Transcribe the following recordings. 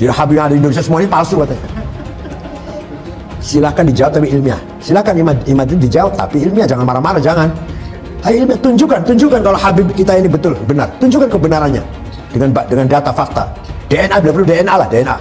Di Habib yang ada di Indonesia semuanya palsu katanya. Silakan dijawab tapi ilmiah. Silakan Imad dijawab tapi ilmiah, jangan marah-marah, jangan. Ayo ilmiah, tunjukkan kalau Habib kita ini betul, benar. Tunjukkan kebenarannya dengan data fakta. DNA, tidak perlu DNA lah, DNA.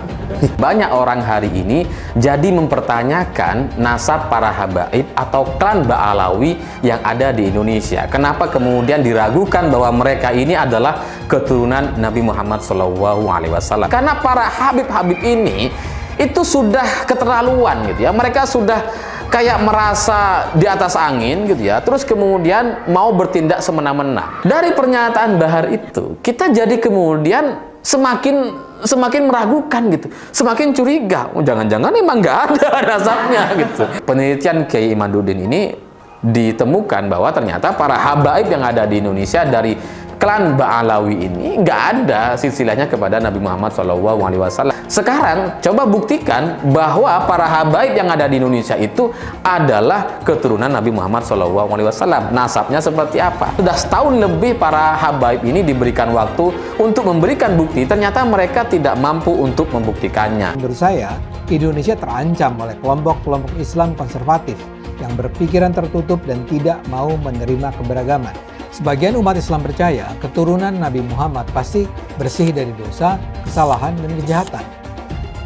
Banyak orang hari ini jadi mempertanyakan nasab para habaib atau klan Ba'alawi yang ada di Indonesia. Kenapa kemudian diragukan bahwa mereka ini adalah keturunan Nabi Muhammad SAW? Karena para habib-habib ini itu sudah keterlaluan gitu ya. Mereka sudah kayak merasa di atas angin gitu ya. Terus kemudian mau bertindak semena-mena. Dari pernyataan Bahar itu, kita jadi kemudian semakin meragukan gitu, semakin curiga. Oh, jangan-jangan emang nggak ada nasabnya gitu. Penelitian Kiai Imaduddin ini ditemukan bahwa ternyata para habaib yang ada di Indonesia dari klan Ba'alawi ini nggak ada silsilahnya kepada Nabi Muhammad SAW. Sekarang coba buktikan bahwa para habaib yang ada di Indonesia itu adalah keturunan Nabi Muhammad SAW. Nasabnya seperti apa? Sudah setahun lebih para habaib ini diberikan waktu untuk memberikan bukti, ternyata mereka tidak mampu untuk membuktikannya. Menurut saya, Indonesia terancam oleh kelompok-kelompok Islam konservatif yang berpikiran tertutup dan tidak mau menerima keberagaman. Sebagian umat Islam percaya keturunan Nabi Muhammad pasti bersih dari dosa, kesalahan, dan kejahatan.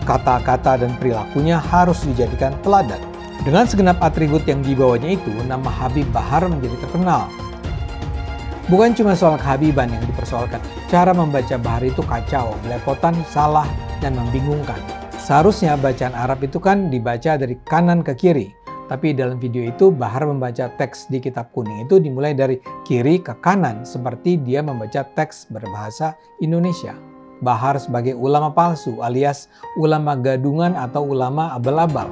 Kata-kata dan perilakunya harus dijadikan teladan. Dengan segenap atribut yang dibawanya itu, nama Habib Bahar menjadi terkenal. Bukan cuma soal kehabiban yang dipersoalkan, cara membaca Bahar itu kacau, belepotan, salah, dan membingungkan. Seharusnya bacaan Arab itu kan dibaca dari kanan ke kiri. Tapi dalam video itu Bahar membaca teks di kitab kuning itu dimulai dari kiri ke kanan seperti dia membaca teks berbahasa Indonesia. Bahar sebagai ulama palsu alias ulama gadungan atau ulama abal-abal.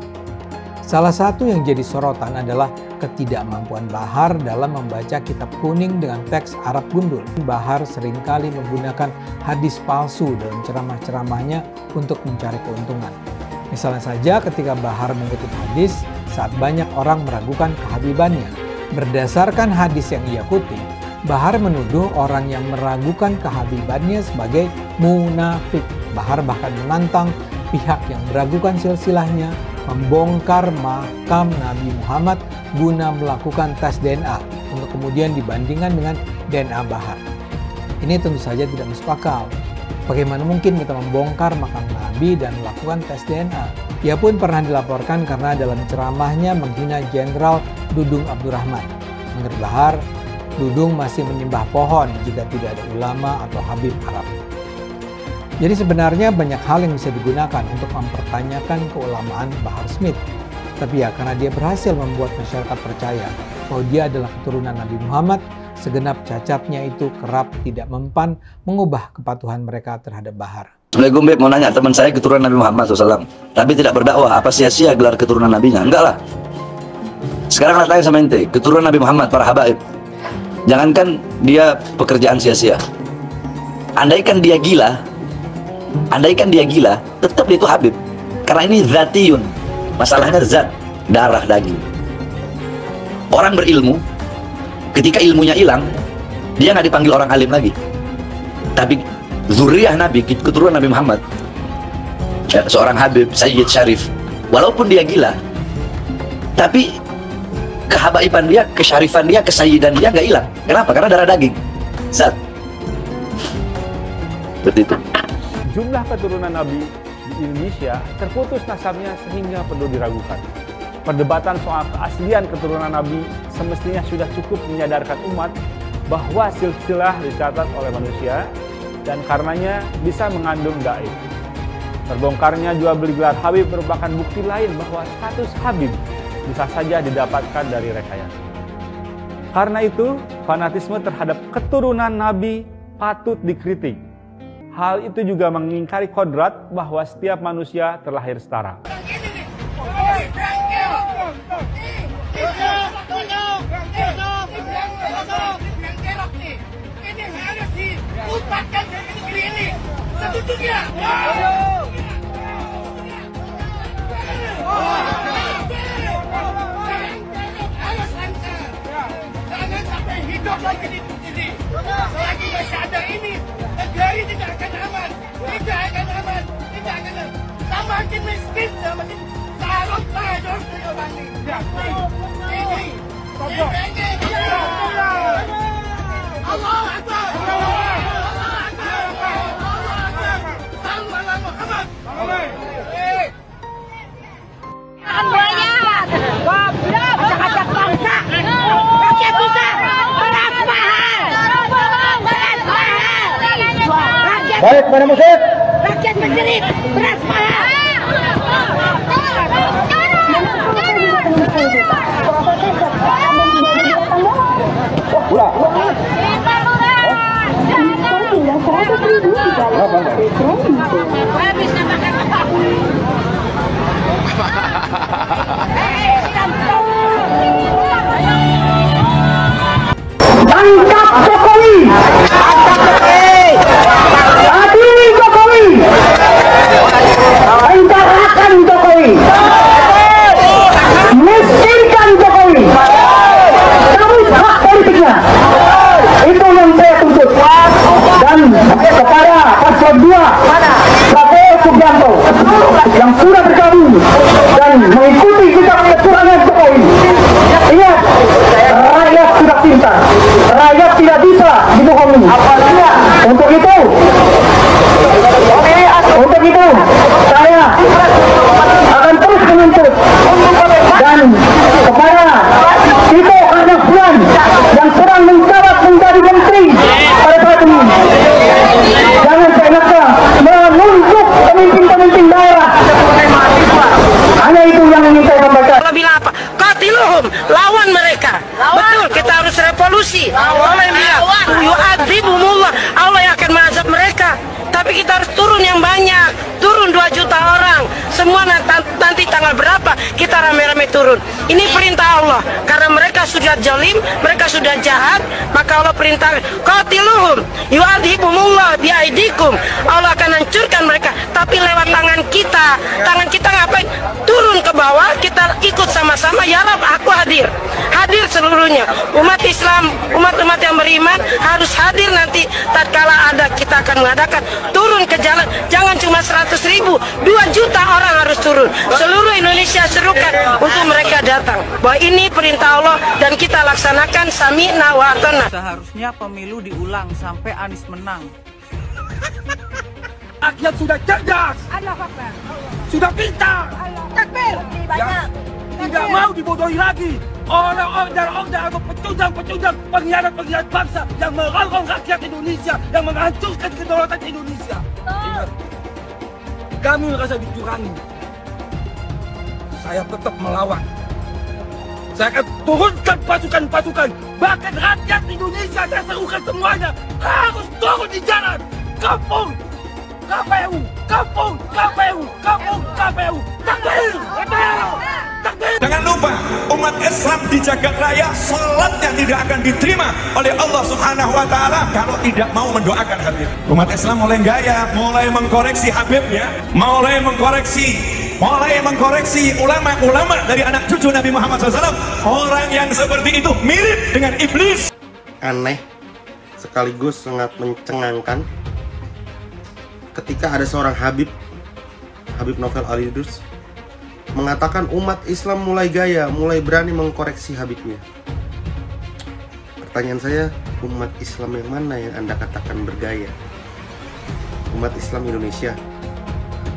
Salah satu yang jadi sorotan adalah ketidakmampuan Bahar dalam membaca kitab kuning dengan teks Arab gundul. Bahar seringkali menggunakan hadis palsu dalam ceramah-ceramahnya untuk mencari keuntungan. Misalnya saja ketika Bahar mengutip hadis saat banyak orang meragukan kehabibannya. Berdasarkan hadis yang ia kutip, Bahar menuduh orang yang meragukan kehabibannya sebagai munafik. Bahar bahkan menantang pihak yang meragukan silsilahnya membongkar makam Nabi Muhammad guna melakukan tes DNA untuk kemudian dibandingkan dengan DNA Bahar. Ini tentu saja tidak masuk akal. Bagaimana mungkin kita membongkar makam Nabi dan melakukan tes DNA? Ia pun pernah dilaporkan karena dalam ceramahnya menghina Jenderal Dudung Abdurrahman. Menurut Bahar, Dudung masih menyembah pohon jika tidak ada ulama atau habib Arab. Jadi sebenarnya banyak hal yang bisa digunakan untuk mempertanyakan keulamaan Bahar Smith. Tapi ya karena dia berhasil membuat masyarakat percaya bahwa dia adalah keturunan Nabi Muhammad, segenap cacatnya itu kerap tidak mempan mengubah kepatuhan mereka terhadap Bahar. Assalamualaikum Beb, mau nanya, teman saya keturunan Nabi Muhammad SAW tapi tidak berdakwah, apa sia-sia gelar keturunan Nabinya? Enggak lah. Sekarang tanya sama ente, keturunan Nabi Muhammad, para habaib, jangankan dia pekerjaan sia-sia, andaikan dia gila, tetap dia itu habib. Karena ini zatiyun, masalahnya zat, darah, daging. Orang berilmu, ketika ilmunya hilang, dia nggak dipanggil orang alim lagi. Tapi zuriyah Nabi, keturunan Nabi Muhammad, seorang habib, Sayyid Syarif, walaupun dia gila, tapi kehabaiban dia, kesyarifan dia, kesayyidan dia nggak hilang. Kenapa? Karena darah daging, zat. Seperti itu. Jumlah keturunan Nabi di Indonesia terputus nasabnya sehingga perlu diragukan. Perdebatan soal keaslian keturunan Nabi semestinya sudah cukup menyadarkan umat bahwa silsilah dicatat oleh manusia dan karenanya bisa mengandung gaib. Terbongkarnya jual beli gelar Habib merupakan bukti lain bahwa status Habib bisa saja didapatkan dari rekayasa. Karena itu, fanatisme terhadap keturunan Nabi patut dikritik. Hal itu juga mengingkari kodrat bahwa setiap manusia terlahir setara. Hidup lagi di sini. Selagi masih ada ini, negara tidak akan aman. Tidak akan aman. Tidak akan aman. Baik, mana musik? Rakyat menjerit, beras mahal. Tangkap Jokowi! Adili Jokowi! Penjarakan Jokowi! Miskinkan Jokowi! Cabut hak politiknya! Itu yang saya tuntut. Dan kepada paslon 2 Prabowo Subianto yang sudah bergabung dan mengikuti jejak kecurangan Jokowi. Ingat, rakyat sudah pintar, rakyat tidak bisa dibohongi. Untuk itu saya akan terus menuntut dan kepada Tito Karnavian yang sedang menjabat menjadi menteri pada saat ini, jangan seenaknya menunjuk pemimpin-pemimpin daerah. Hanya itu yang ingin saya sampaikan. Allah bilang apa? Qatiluhum, lawan mereka. Betul, kita harus revolusi. Allah yang bilang, yu'adzibumullah, Allah yang akan mengazab mereka. Tapi kita harus turun yang banyak, turun 2 juta orang. Semua nanti tanggal berapa kita rame-rame turun. Ini perintah Allah. Karena mereka sudah zalim, mereka sudah jahat, maka Allah perintah qatiluhum, yu'adzibumullah biaidikum. Allah akan hancurkan mereka. Tapi lewat tangan kita ngapain? Turun ke bawah, kita ikut sama-sama. Ya Rab, aku hadir seluruhnya. Umat Islam, umat-umat yang beriman harus hadir nanti tatkala ada, kita akan mengadakan turun ke jalan. Jangan cuma 100.000, 2 juta orang harus turun. Seluruh Indonesia serukan untuk mereka datang. Bahwa ini perintah Allah dan kita laksanakan sami'na wa ata'na. Seharusnya pemilu diulang sampai Anies menang. Rakyat sudah cerdas, sudah pintar, ya, tidak mau dibodohi lagi. Orang-orang atau pecundang-pecundang, pengkhianat-pengkhianat bangsa yang merongrong rakyat Indonesia, yang menghancurkan kedaulatan Indonesia. Ingat, kami merasa dicurangi. Saya tetap melawan. Saya akan turunkan pasukan-pasukan, bahkan rakyat Indonesia saya serukan semuanya harus turun di jalan. Kampung KPU, kampung KPU, kampung KPU. Takbir! Takbir! Jangan lupa, umat Islam di jagat raya salatnya tidak akan diterima oleh Allah Subhanahu wa Ta'ala kalau tidak mau mendoakan Habib. Umat Islam mulai gaya, mulai mengkoreksi Habibnya, mulai mengkoreksi ulama-ulama dari anak cucu Nabi Muhammad SAW. Orang yang seperti itu mirip dengan iblis. Aneh sekaligus sangat mencengangkan ketika ada seorang Habib Novel Al-Idrus mengatakan umat Islam mulai gaya, mulai berani mengkoreksi Habibnya. Pertanyaan saya, umat Islam yang mana yang Anda katakan bergaya? Umat Islam Indonesia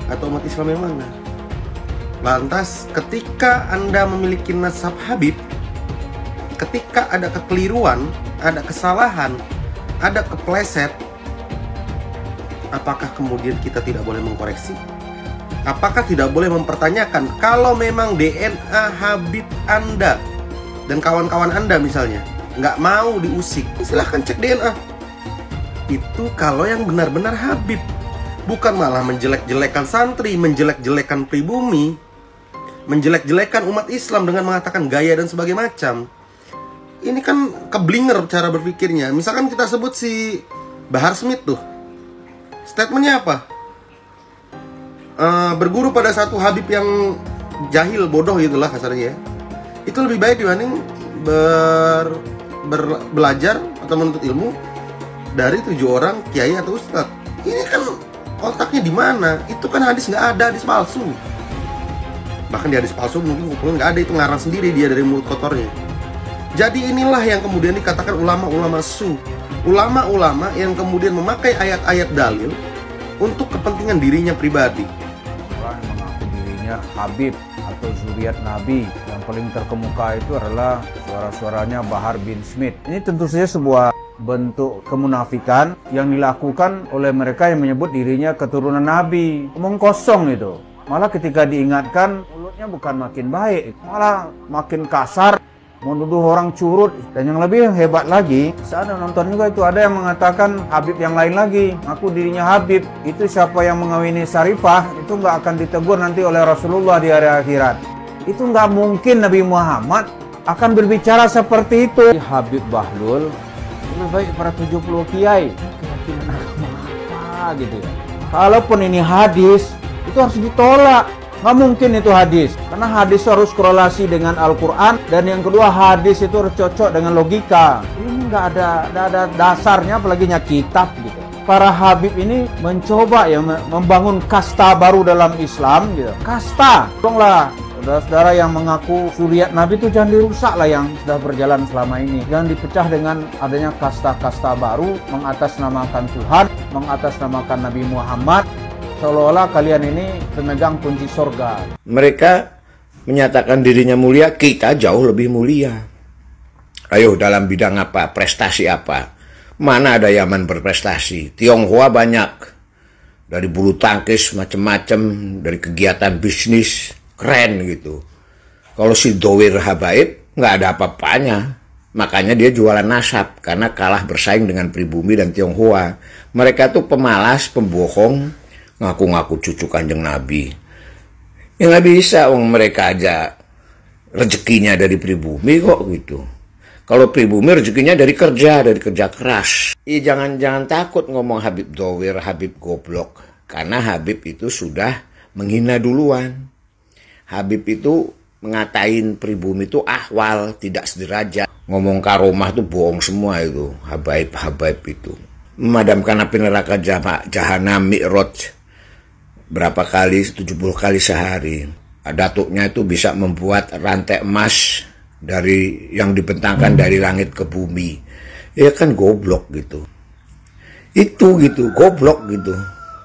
atau umat Islam yang mana? Lantas ketika Anda memiliki nasab Habib, ketika ada kekeliruan, ada kesalahan, ada kepleset, apakah kemudian kita tidak boleh mengkoreksi? Apakah tidak boleh mempertanyakan kalau memang DNA Habib Anda dan kawan-kawan Anda misalnya nggak mau diusik, silahkan cek DNA. Itu kalau yang benar-benar Habib, bukan malah menjelek-jelekan santri, menjelek-jelekan pribumi, menjelek-jelekan umat Islam dengan mengatakan gaya dan sebagainya macam. Ini kan keblinger cara berpikirnya. Misalkan kita sebut si Bahar Smith tuh, statementnya apa? Berguru pada satu Habib yang jahil, bodoh gitulah kasarnya ya. Itu lebih baik dibanding belajar atau menuntut ilmu dari 7 orang kiai atau ustadz. Ini kan otaknya di mana? Itu kan hadis nggak ada, hadis palsu. Bahkan di hadis palsu mungkin nggak ada, itu ngarang sendiri dia dari mulut kotornya. Jadi inilah yang kemudian dikatakan ulama-ulama su, ulama-ulama yang kemudian memakai ayat-ayat dalil untuk kepentingan dirinya pribadi. Orang yang mengaku dirinya Habib atau zuriat Nabi, yang paling terkemuka itu adalah suara-suaranya Bahar bin Smith. Ini tentu saja sebuah bentuk kemunafikan yang dilakukan oleh mereka yang menyebut dirinya keturunan Nabi. Omong kosong itu. Malah ketika diingatkan, mulutnya bukan makin baik, malah makin kasar, menuduh orang curut. Dan yang lebih hebat lagi, saya ada nonton juga itu, ada yang mengatakan Habib yang lain lagi, ngaku dirinya Habib. Itu siapa yang mengawini Sarifah, itu nggak akan ditegur nanti oleh Rasulullah di hari akhirat. Itu nggak mungkin Nabi Muhammad akan berbicara seperti itu. Habib Bahlul lebih baik para 70 kiai. Keyakinan agama apa gitu ya. Kalaupun ini hadis, itu harus ditolak. Nggak mungkin itu hadis, karena hadis harus korelasi dengan Al-Quran, dan yang kedua hadis itu harus cocok dengan logika. Ini nggak ada dasarnya, apalagi kitab gitu. Para Habib ini mencoba ya membangun kasta baru dalam Islam gitu. Kasta, tolonglah saudara-saudara yang mengaku zuriat Nabi itu jangan dirusak lah yang sudah berjalan selama ini. Jangan dipecah dengan adanya kasta-kasta baru, mengatasnamakan Tuhan, mengatasnamakan Nabi Muhammad. Seolah-olah kalian ini pemegang kunci surga. Mereka menyatakan dirinya mulia, kita jauh lebih mulia. Ayo, dalam bidang apa? Prestasi apa? Mana ada Yaman berprestasi? Tionghoa banyak. Dari bulu tangkis macam-macam, dari kegiatan bisnis, keren gitu. Kalau si Dowir Habaib, nggak ada apa-apanya. Makanya dia jualan nasab, karena kalah bersaing dengan pribumi dan Tionghoa. Mereka tuh pemalas, pembohong, ngaku-ngaku cucu Kanjeng Nabi. Ya nggak bisa, mereka aja rezekinya dari pribumi kok gitu. Kalau pribumi rezekinya dari kerja keras. Jangan takut ngomong Habib Dowir, Habib goblok. Karena Habib itu sudah menghina duluan. Habib itu ngatain pribumi itu ahwal, tidak sederajat. Ngomong karomah itu bohong semua itu. Habaib itu. Memadamkan api neraka jahanam Mi'raj. Berapa kali, 70 kali sehari. Datuknya itu bisa membuat rantai emas dari yang dibentangkan dari langit ke bumi. Ya kan goblok gitu. Itu gitu, goblok gitu.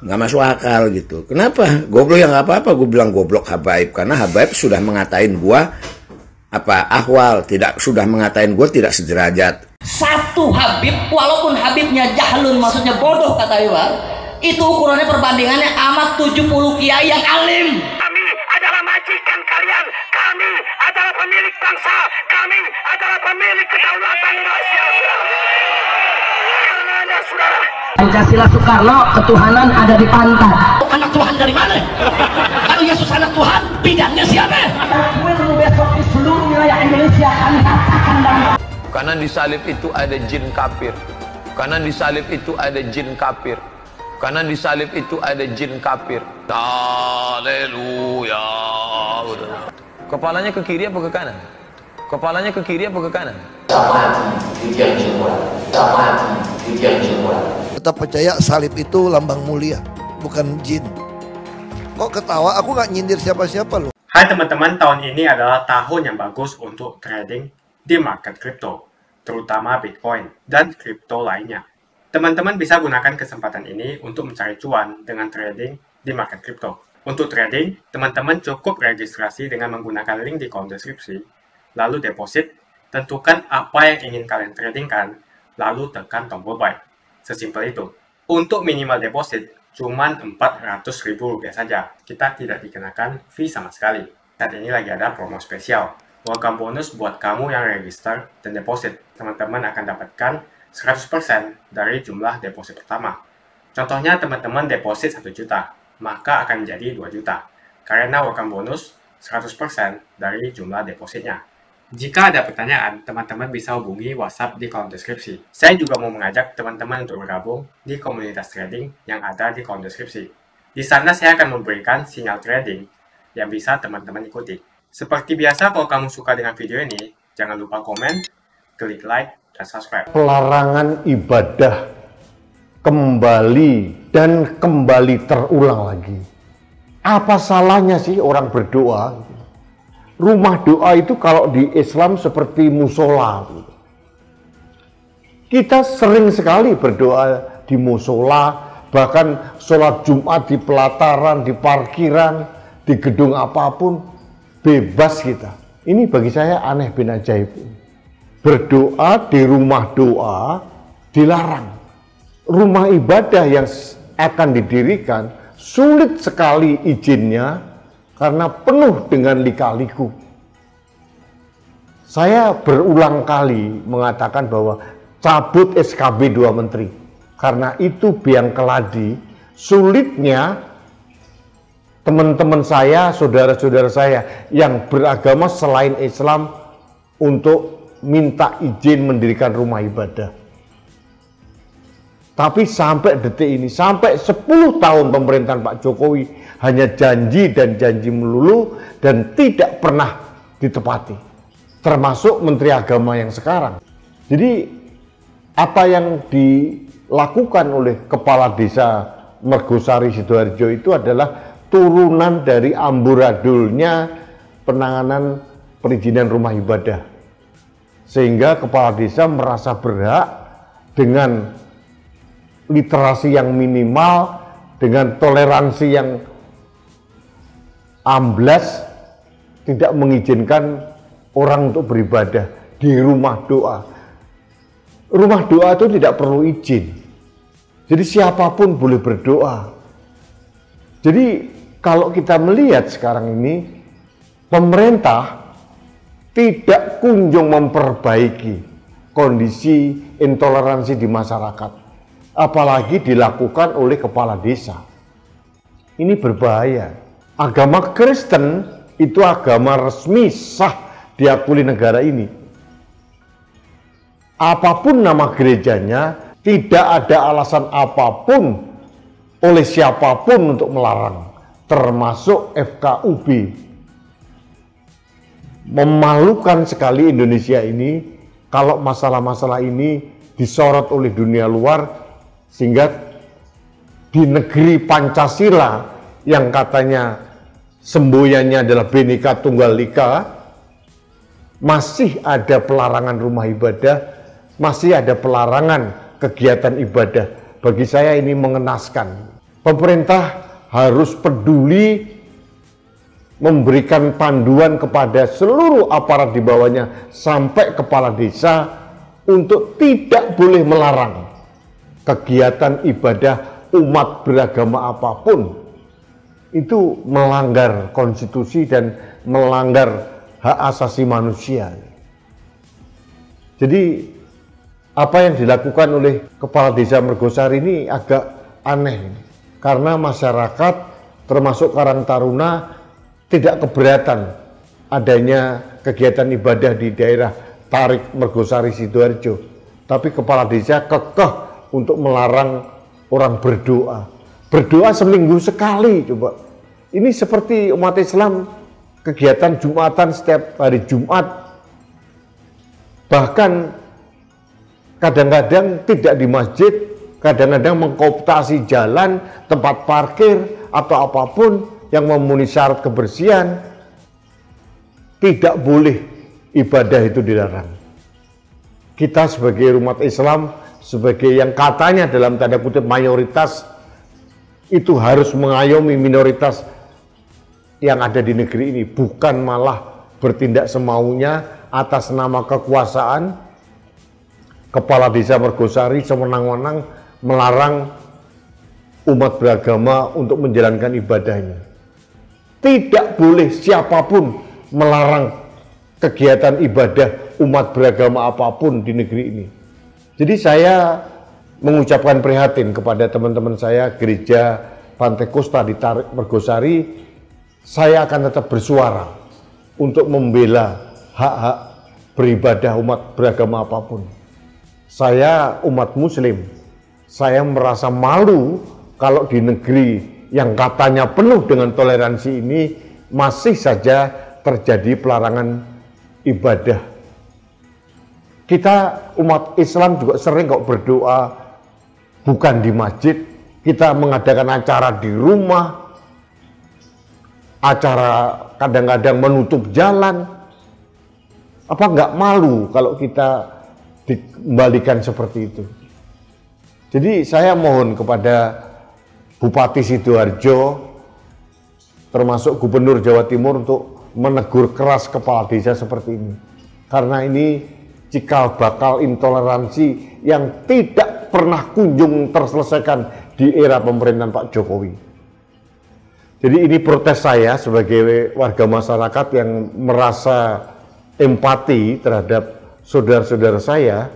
Nggak masuk akal gitu. Kenapa? Goblok yang nggak apa-apa, gue bilang goblok Habaib. Karena Habaib sudah mengatain gua ahwal, sudah mengatain gua tidak sederajat. Satu Habib, walaupun Habibnya jahlun, maksudnya bodoh kata Iwan, itu ukurannya perbandingannya amat 70 kiai yang alim. Kami adalah majikan kalian. Kami adalah pemilik bangsa. Kami adalah pemilik kedaulatan Indonesia. Karena saudara, Pancasila Soekarno, ketuhanan ada di pantat. anak Tuhan dari mana? Kalau Yesus anak Tuhan, bidangnya siapa? Besok di seluruh wilayah Indonesia kami katakan dan karena di salib itu ada jin kafir. Karena di salib itu ada jin kafir. Karena di salib itu ada jin kafir. Haleluya. Kepalanya ke kiri apa ke kanan? Kepalanya ke kiri apa ke kanan? Tetap percaya salib itu lambang mulia, bukan jin. Kok ketawa? Aku nggak nyindir siapa-siapa loh. Hai teman-teman, tahun ini adalah tahun yang bagus untuk trading di market kripto, terutama Bitcoin dan kripto lainnya. Teman-teman bisa gunakan kesempatan ini untuk mencari cuan dengan trading di market kripto. Untuk trading, teman-teman cukup registrasi dengan menggunakan link di kolom deskripsi, lalu deposit, tentukan apa yang ingin kalian tradingkan, lalu tekan tombol buy. Sesimpel itu. Untuk minimal deposit, cuma Rp400.000 saja. Kita tidak dikenakan fee sama sekali. Saat ini lagi ada promo spesial. Welcome bonus buat kamu yang register dan deposit. Teman-teman akan dapatkan 100% dari jumlah deposit pertama. Contohnya teman-teman deposit 1 juta, maka akan menjadi 2 juta. Karena welcome bonus 100% dari jumlah depositnya. Jika ada pertanyaan, teman-teman bisa hubungi WhatsApp di kolom deskripsi. Saya juga mau mengajak teman-teman untuk bergabung di komunitas trading yang ada di kolom deskripsi. Di sana saya akan memberikan sinyal trading yang bisa teman-teman ikuti. Seperti biasa, kalau kamu suka dengan video ini, jangan lupa komen, klik like, dan subscribe. Pelarangan ibadah kembali dan kembali terulang lagi. Apa salahnya sih orang berdoa? Rumah doa itu kalau di Islam seperti musola. Kita sering sekali berdoa di musola, bahkan sholat Jumat di pelataran, di parkiran, di gedung apapun, bebas kita. Ini bagi saya aneh bin ajaib. Berdoa di rumah doa dilarang. Rumah ibadah yang akan didirikan sulit sekali izinnya karena penuh dengan lika-liku. Saya berulang kali mengatakan bahwa cabut SKB 2 Menteri. Karena itu biang keladi, sulitnya teman-teman saya, saudara-saudara saya yang beragama selain Islam untuk minta izin mendirikan rumah ibadah. Tapi sampai detik ini, sampai 10 tahun pemerintahan Pak Jokowi hanya janji dan janji melulu dan tidak pernah ditepati. Termasuk Menteri Agama yang sekarang. Jadi apa yang dilakukan oleh Kepala Desa Mergosari Sidoarjo itu adalah turunan dari amburadulnya penanganan perizinan rumah ibadah. Sehingga Kepala Desa merasa berhak dengan literasi yang minimal, dengan toleransi yang amblas, tidak mengizinkan orang untuk beribadah di rumah doa. Rumah doa itu tidak perlu izin. Jadi siapapun boleh berdoa. Jadi kalau kita melihat sekarang ini, pemerintah tidak kunjung memperbaiki kondisi intoleransi di masyarakat. Apalagi dilakukan oleh kepala desa. Ini berbahaya. Agama Kristen itu agama resmi sah diakui negara ini. Apapun nama gerejanya, tidak ada alasan apapun oleh siapapun untuk melarang, termasuk FKUB. Memalukan sekali Indonesia ini kalau masalah-masalah ini disorot oleh dunia luar, sehingga di negeri Pancasila yang katanya semboyannya adalah Bhinneka Tunggal Ika, masih ada pelarangan rumah ibadah, masih ada pelarangan kegiatan ibadah. Bagi saya ini mengenaskan. Pemerintah harus peduli memberikan panduan kepada seluruh aparat di bawahnya sampai kepala desa untuk tidak boleh melarang kegiatan ibadah umat beragama apapun. Itu melanggar konstitusi dan melanggar hak asasi manusia. Jadi apa yang dilakukan oleh Kepala Desa Mergosari ini agak aneh, karena masyarakat termasuk Karang Taruna tidak keberatan adanya kegiatan ibadah di daerah Tarik Mergosari Sidoarjo, tapi Kepala Desa kekeh untuk melarang orang berdoa. Berdoa seminggu sekali, coba. Ini seperti umat Islam kegiatan Jumatan setiap hari Jumat. Bahkan kadang-kadang tidak di masjid, kadang-kadang mengkooptasi jalan, tempat parkir, atau apapun yang memenuhi syarat kebersihan. Tidak boleh ibadah itu dilarang. Kita sebagai umat Islam, sebagai yang katanya dalam tanda kutip mayoritas, itu harus mengayomi minoritas yang ada di negeri ini, bukan malah bertindak semaunya atas nama kekuasaan. Kepala Desa Mergosari sewenang-wenang melarang umat beragama untuk menjalankan ibadahnya. Tidak boleh siapapun melarang kegiatan ibadah umat beragama apapun di negeri ini. Jadi saya mengucapkan prihatin kepada teman-teman saya gereja Pantai Kosta di Tarik Mergosari. Saya akan tetap bersuara untuk membela hak-hak beribadah umat beragama apapun. Saya umat muslim, saya merasa malu kalau di negeri yang katanya penuh dengan toleransi ini masih saja terjadi pelarangan ibadah. Kita umat Islam juga sering kok berdoa bukan di masjid, kita mengadakan acara di rumah. acara kadang-kadang menutup jalan. Apa nggak malu kalau kita dikembalikan seperti itu? Jadi saya mohon kepada Bupati Sidoarjo, termasuk Gubernur Jawa Timur, untuk menegur keras kepala desa seperti ini. Karena ini cikal bakal intoleransi yang tidak pernah kunjung terselesaikan di era pemerintahan Pak Jokowi. Jadi ini protes saya sebagai warga masyarakat yang merasa empati terhadap saudara-saudara saya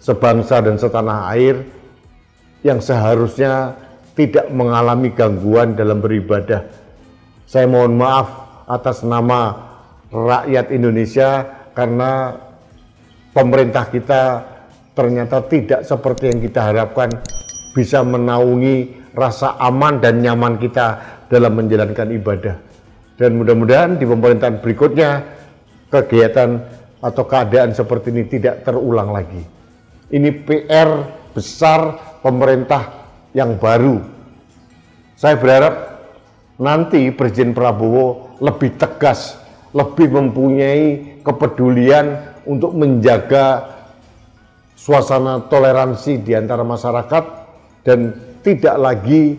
sebangsa dan setanah air yang seharusnya tidak mengalami gangguan dalam beribadah. Saya mohon maaf atas nama rakyat Indonesia karena pemerintah kita ternyata tidak seperti yang kita harapkan, bisa menaungi rasa aman dan nyaman kita dalam menjalankan ibadah. Dan mudah-mudahan di pemerintahan berikutnya kegiatan atau keadaan seperti ini tidak terulang lagi. Ini PR besar pemerintah yang baru. Saya berharap nanti Presiden Prabowo lebih tegas, lebih mempunyai kepedulian untuk menjaga suasana toleransi di antara masyarakat dan tidak lagi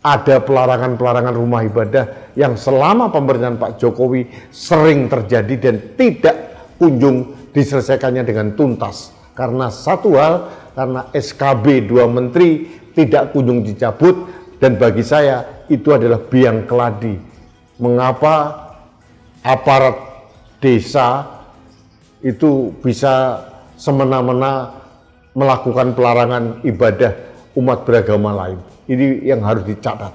ada pelarangan-pelarangan rumah ibadah yang selama pemerintahan Pak Jokowi sering terjadi dan tidak kunjung diselesaikannya dengan tuntas. Karena satu hal, karena SKB 2 menteri tidak kunjung dicabut, dan bagi saya itu adalah biang keladi. Mengapa aparat desa itu bisa semena-mena melakukan pelarangan ibadah umat beragama lain? Ini yang harus dicatat.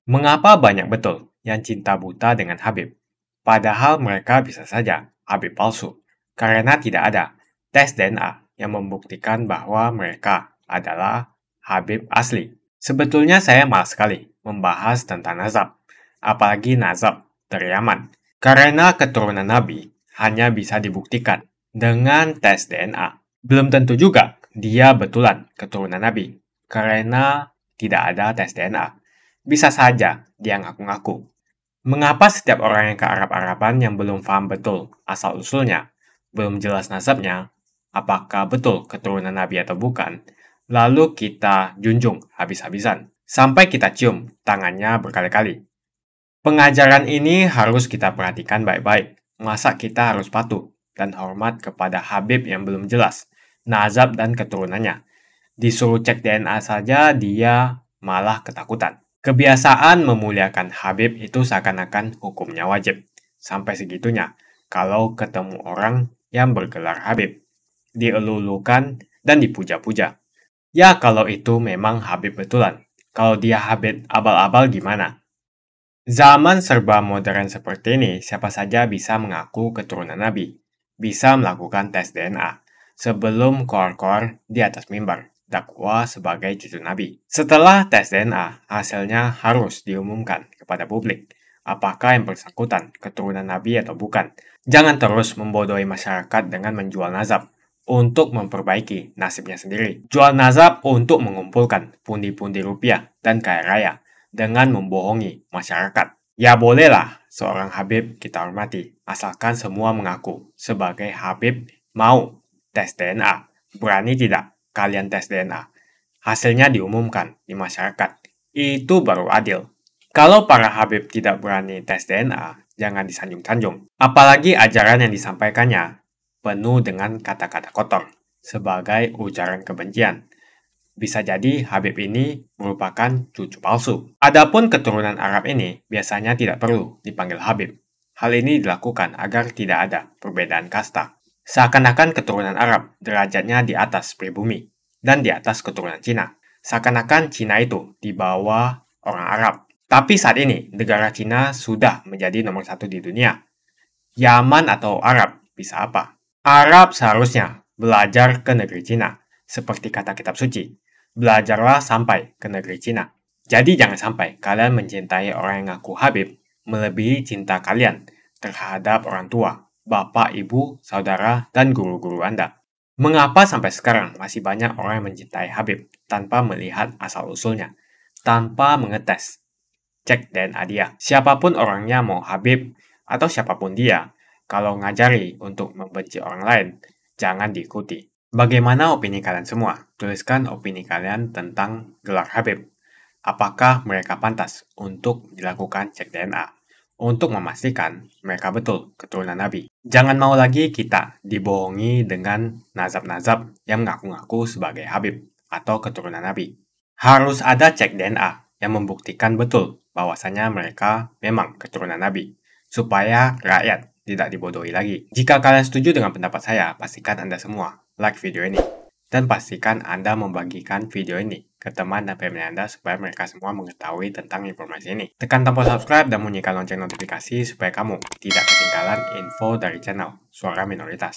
Mengapa banyak betul yang cinta buta dengan Habib? Padahal mereka bisa saja Habib palsu, karena tidak ada tes DNA yang membuktikan bahwa mereka adalah Habib asli. Sebetulnya saya malas sekali membahas tentang nazab, apalagi nazab dari Yaman, karena keturunan Nabi hanya bisa dibuktikan dengan tes DNA. Belum tentu juga dia betulan keturunan Nabi, karena tidak ada tes DNA. Bisa saja dia ngaku-ngaku. Mengapa setiap orang yang ke Arab-Araban yang belum paham betul asal-usulnya, belum jelas nasabnya, apakah betul keturunan Nabi atau bukan, lalu kita junjung habis-habisan, sampai kita cium tangannya berkali-kali? Pengajaran ini harus kita perhatikan baik-baik. Masa kita harus patuh dan hormat kepada Habib yang belum jelas nazab dan keturunannya? Disuruh cek DNA saja dia malah ketakutan. Kebiasaan memuliakan Habib itu seakan-akan hukumnya wajib. Sampai segitunya, kalau ketemu orang yang bergelar Habib, dielulukan dan dipuja-puja. Ya kalau itu memang Habib betulan. Kalau dia Habib abal-abal gimana? Zaman serba modern seperti ini, siapa saja bisa mengaku keturunan Nabi. Bisa melakukan tes DNA sebelum koar-koar di atas mimbar dakwah sebagai cucu Nabi. Setelah tes DNA, hasilnya harus diumumkan kepada publik. Apakah yang bersangkutan keturunan Nabi atau bukan? Jangan terus membodohi masyarakat dengan menjual nazab untuk memperbaiki nasibnya sendiri. Jual nazab untuk mengumpulkan pundi-pundi rupiah dan kaya raya dengan membohongi masyarakat. Ya bolehlah seorang Habib kita hormati, asalkan semua mengaku sebagai Habib mau tes DNA. Berani tidak kalian tes DNA? Hasilnya diumumkan di masyarakat. Itu baru adil. Kalau para Habib tidak berani tes DNA, jangan disanjung-sanjung. Apalagi ajaran yang disampaikannya penuh dengan kata-kata kotor sebagai ujaran kebencian. Bisa jadi Habib ini merupakan cucu palsu. Adapun keturunan Arab ini biasanya tidak perlu dipanggil Habib. Hal ini dilakukan agar tidak ada perbedaan kasta. Seakan-akan keturunan Arab derajatnya di atas pribumi dan di atas keturunan Cina. Seakan-akan Cina itu di bawah orang Arab. Tapi saat ini negara Cina sudah menjadi nomor 1 di dunia. Yaman atau Arab bisa apa? Arab seharusnya belajar ke negeri Cina. Seperti kata kitab suci, belajarlah sampai ke negeri Cina. Jadi jangan sampai kalian mencintai orang yang ngaku Habib melebihi cinta kalian terhadap orang tua, bapak, ibu, saudara, dan guru-guru Anda. Mengapa sampai sekarang masih banyak orang yang mencintai Habib tanpa melihat asal-usulnya, tanpa mengetes? cek DNA dia. Siapapun orangnya, mau Habib atau siapapun dia, kalau ngajari untuk membenci orang lain, jangan diikuti. Bagaimana opini kalian semua? Tuliskan opini kalian tentang gelar Habib. Apakah mereka pantas untuk dilakukan cek DNA? Untuk memastikan mereka betul keturunan Nabi. Jangan mau lagi kita dibohongi dengan nazab-nazab yang mengaku-ngaku sebagai Habib atau keturunan Nabi. Harus ada cek DNA yang membuktikan betul bahwasanya mereka memang keturunan Nabi, supaya rakyat tidak dibodohi lagi. Jika kalian setuju dengan pendapat saya, pastikan Anda semua like video ini. Dan pastikan Anda membagikan video ini ke teman dan family Anda supaya mereka semua mengetahui tentang informasi ini. Tekan tombol subscribe dan bunyikan lonceng notifikasi supaya kamu tidak ketinggalan info dari channel Suara Minoritas.